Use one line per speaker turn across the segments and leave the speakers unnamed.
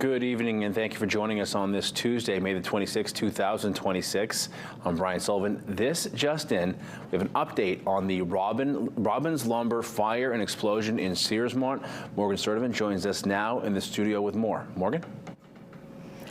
Good evening, and thank you for joining us on this Tuesday, May the 26th, 2026. I'm Brian Sullivan. This just in, we have an update on the Robbins Lumber fire and explosion in Searsmont. Morgan Sturdivant joins us now in the studio with more. Morgan?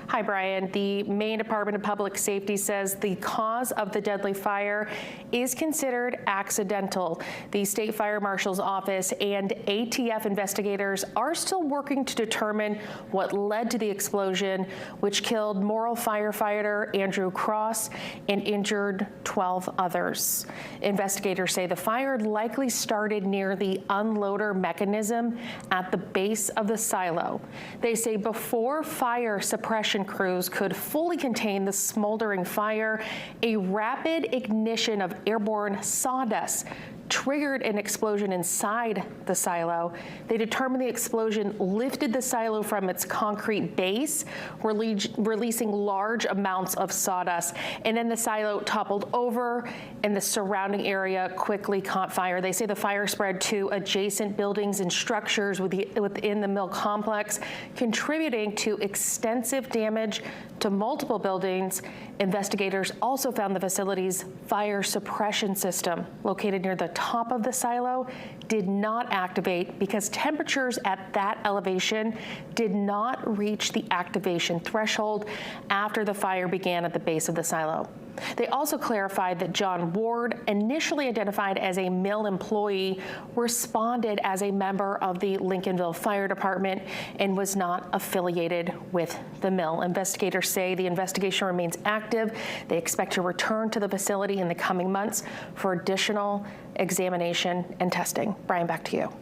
Hi, Brian. The Maine Department of Public Safety says the cause of the deadly fire is considered accidental. The State Fire Marshal's Office and ATF investigators are still working to determine what led to the explosion, which killed Morrill firefighter Andrew Cross and injured 12 others. Investigators say the fire likely started near the unloader mechanism at the base of the silo. They say before fire suppression crews could fully contain the smoldering fire, a rapid ignition of airborne sawdust triggered an explosion inside the silo. They determined the explosion lifted the silo from its concrete base, releasing large amounts of sawdust, and then the silo toppled over and the surrounding area quickly caught fire. They say the fire spread to adjacent buildings and structures within the mill complex, contributing to extensive damage to multiple buildings. Investigators also found the facility's fire suppression system, located near the top of the silo, did not activate because temperatures at that elevation did not reach the activation threshold after the fire began at the base of the silo. They also clarified that John Ward, initially identified as a mill employee, responded as a member of the Lincolnville Fire Department and was not affiliated with the mill. Investigators say the investigation remains active. They expect to return to the facility in the coming months for additional examination and testing. Brian, back to you.